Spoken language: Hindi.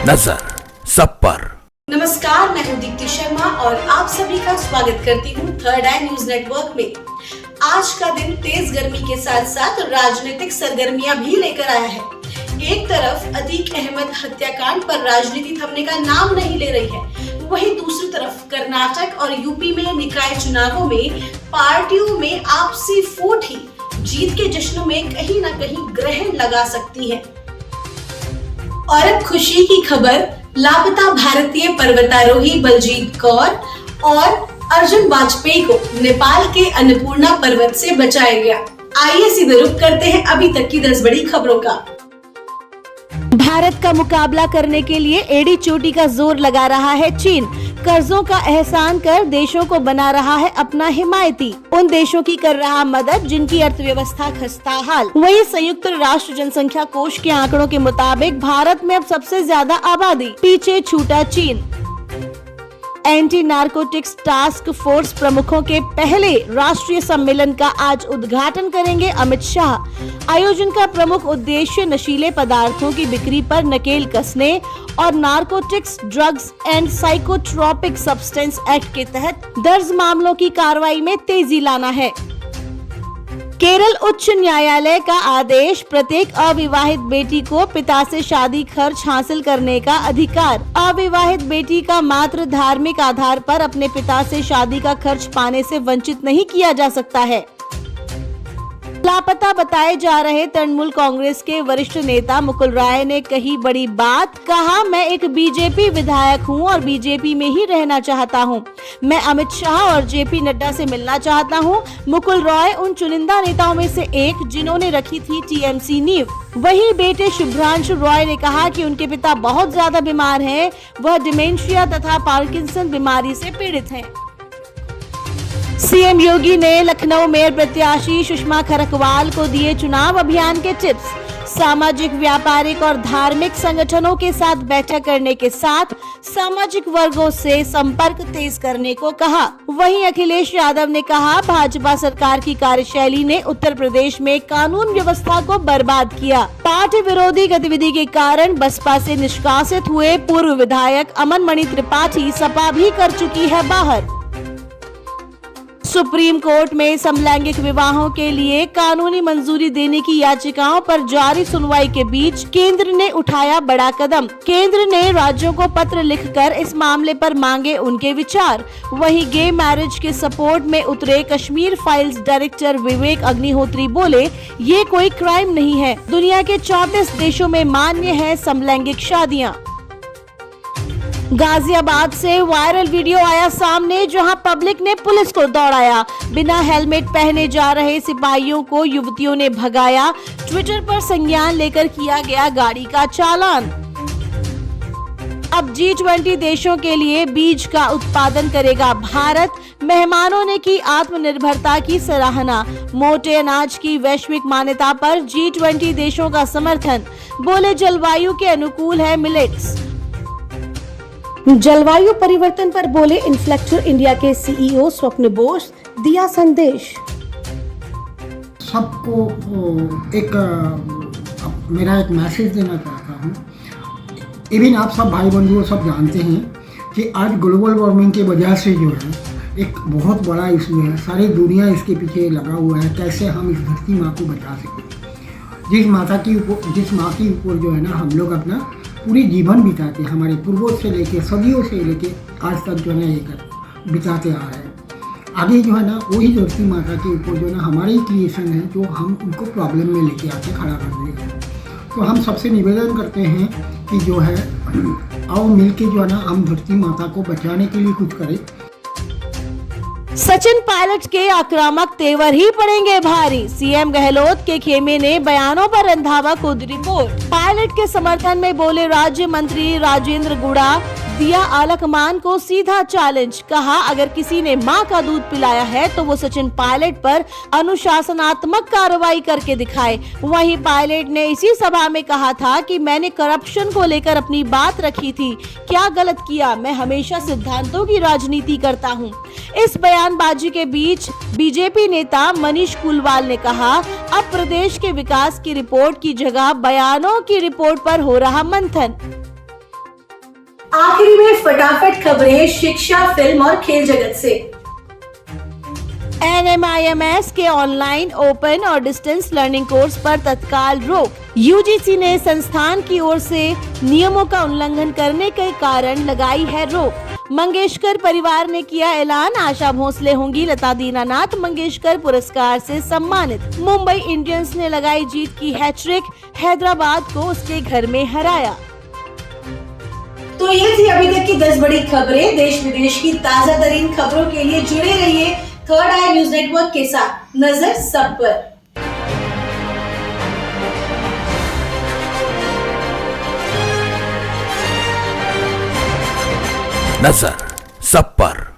नजर सब पर। नमस्कार, मैं हूं दीप्ति शर्मा और आप सभी का स्वागत करती हूं थर्ड आई न्यूज नेटवर्क में। आज का दिन तेज गर्मी के साथ साथ राजनीतिक सरगर्मियां भी लेकर आया है। एक तरफ अतीक अहमद हत्याकांड पर राजनीति थमने का नाम नहीं ले रही है, वहीं दूसरी तरफ कर्नाटक और यूपी में निकाय चुनावों में पार्टियों में आपसी फूट ही जीत के जश्न में कहीं न कहीं ग्रहण लगा सकती है। और अब खुशी की खबर, लापता भारतीय पर्वतारोही बलजीत कौर और अर्जुन वाजपेयी को नेपाल के अन्नपूर्णा पर्वत से बचाया गया। आइए सीधे रुख करते हैं अभी तक की 10 बड़ी खबरों का। भारत का मुकाबला करने के लिए एड़ी चोटी का जोर लगा रहा है चीन। कर्जों का एहसान कर देशों को बना रहा है अपना हिमायती। उन देशों की कर रहा मदद जिनकी अर्थव्यवस्था खस्ताहाल। वहीं संयुक्त राष्ट्र जनसंख्या कोष के आंकड़ों के मुताबिक भारत में अब सबसे ज्यादा आबादी, पीछे छूटा चीन। एंटी नारकोटिक्स टास्क फोर्स प्रमुखों के पहले राष्ट्रीय सम्मेलन का आज उद्घाटन करेंगे अमित शाह। आयोजन का प्रमुख उद्देश्य नशीले पदार्थों की बिक्री पर नकेल कसने और narcotics drugs and psychotropic substance act के तहत दर्ज मामलों की कार्रवाई में तेजी लाना है। केरल उच्च न्यायालय का आदेश, प्रत्येक अविवाहित बेटी को पिता से शादी खर्च हासिल करने का अधिकार। अविवाहित बेटी का मात्र धार्मिक आधार पर अपने पिता से शादी का खर्च पाने से वंचित नहीं किया जा सकता है। लापता बताए जा रहे तृणमूल कांग्रेस के वरिष्ठ नेता मुकुल रॉय ने कही बड़ी बात, कहा मैं एक बीजेपी विधायक हूं और बीजेपी में ही रहना चाहता हूं। मैं अमित शाह और जेपी नड्डा से मिलना चाहता हूं। मुकुल रॉय उन चुनिंदा नेताओं में से एक जिन्होंने रखी थी टीएमसी नींव। वहीं बेटे शुभ्रांशु रॉय ने कहा कि उनके पिता बहुत ज्यादा बीमार हैं, वह डिमेंशिया तथा पार्किंसन बीमारी से पीड़ित हैं। सीएम योगी ने लखनऊ मेयर प्रत्याशी सुषमा खरकवाल को दिए चुनाव अभियान के टिप्स। सामाजिक, व्यापारिक और धार्मिक संगठनों के साथ बैठक करने के साथ सामाजिक वर्गों से संपर्क तेज करने को कहा। वहीं अखिलेश यादव ने कहा, भाजपा सरकार की कार्यशैली ने उत्तर प्रदेश में कानून व्यवस्था को बर्बाद किया। पार्टी विरोधी गतिविधि के कारण बसपा से निष्कासित हुए पूर्व विधायक अमन मणि त्रिपाठी सपा भी कर चुकी है बाहर। सुप्रीम कोर्ट में समलैंगिक विवाहों के लिए कानूनी मंजूरी देने की याचिकाओं पर जारी सुनवाई के बीच केंद्र ने उठाया बड़ा कदम। केंद्र ने राज्यों को पत्र लिखकर इस मामले पर मांगे उनके विचार। वहीं गे मैरिज के सपोर्ट में उतरे कश्मीर फाइल्स डायरेक्टर विवेक अग्निहोत्री बोले, ये कोई क्राइम नहीं है। दुनिया के 34 देशों में मान्य है समलैंगिक शादियां। गाजियाबाद से वायरल वीडियो आया सामने, जहां पब्लिक ने पुलिस को दौड़ाया। बिना हेलमेट पहने जा रहे सिपाहियों को युवतियों ने भगाया। ट्विटर पर संज्ञान लेकर किया गया गाड़ी का चालान। अब G20 देशों के लिए बीज का उत्पादन करेगा भारत। मेहमानों ने की आत्मनिर्भरता की सराहना। मोटे अनाज की वैश्विक मान्यता पर G20 देशों का समर्थन। बोले, जलवायु के अनुकूल है मिलेट्स। जलवायु परिवर्तन पर बोले इन्फ्लेक्टर इंडिया के सीईओ स्वप्न बोस, दिया संदेश। सबको मेरा एक मैसेज देना चाहता हूँ। इवन आप सब भाई बंधुओं सब जानते हैं कि आज ग्लोबल वार्मिंग की वजह से जो है एक बहुत बड़ा इशू है। सारी दुनिया इसके पीछे लगा हुआ है, कैसे हम इस धरती माँ को बचा सकें। जिस माँ के ऊपर जो है ना हम लोग अपना पूरी जीवन बिताते, हमारे पूर्वज से लेके सदियों से लेके आज तक जो है ना ये बिताते आ रहे हैं। आगे जो है ना वही धरती माता के ऊपर जो है ना हमारी क्रिएशन है, जो हम उनको प्रॉब्लम में लेके आके खड़ा कर देंगे। तो हम सबसे निवेदन करते हैं कि जो है आओ मिलके जो है ना हम धरती माता को बचाने के लिए कुछ करें। सचिन पायलट के आक्रामक तेवर ही पड़ेंगे भारी। सीएम गहलोत के खेमे ने बयानों पर रंधावा खुद रिपोर्ट। पायलट के समर्थन में बोले राज्य मंत्री राजेंद्र गुड़ा, दिया आलकमान को सीधा चैलेंज। कहा, अगर किसी ने मां का दूध पिलाया है तो वो सचिन पायलट पर अनुशासनात्मक कार्रवाई करके दिखाए। वहीं पायलट ने इसी सभा में कहा था कि मैंने करप्शन को लेकर अपनी बात रखी थी, क्या गलत किया, मैं हमेशा सिद्धांतों की राजनीति करता हूं। इस बयानबाजी के बीच बीजेपी नेता मनीष कुलवाल ने कहा, अब प्रदेश के विकास की रिपोर्ट की जगह बयानों की रिपोर्ट पर हो रहा मंथन। आखिरी में फटाफट खबरें शिक्षा, फिल्म और खेल जगत से। NMIMS के ऑनलाइन, ओपन और डिस्टेंस लर्निंग कोर्स पर तत्काल रोक। UGC ने संस्थान की ओर से नियमों का उल्लंघन करने के कारण लगाई है रोक। मंगेशकर परिवार ने किया ऐलान, आशा भोसले होंगी लता दीनानाथ मंगेशकर पुरस्कार से सम्मानित। मुंबई इंडियंस ने लगाई जीत की हैट्रिक, हैदराबाद को उसके घर में हराया। तो ये थी अभी तक की 10 बड़ी खबरें। देश विदेश की ताजा तरीन खबरों के लिए जुड़े रहिए थर्ड आई न्यूज नेटवर्क के साथ। नजर सब पर। नजर सब पर।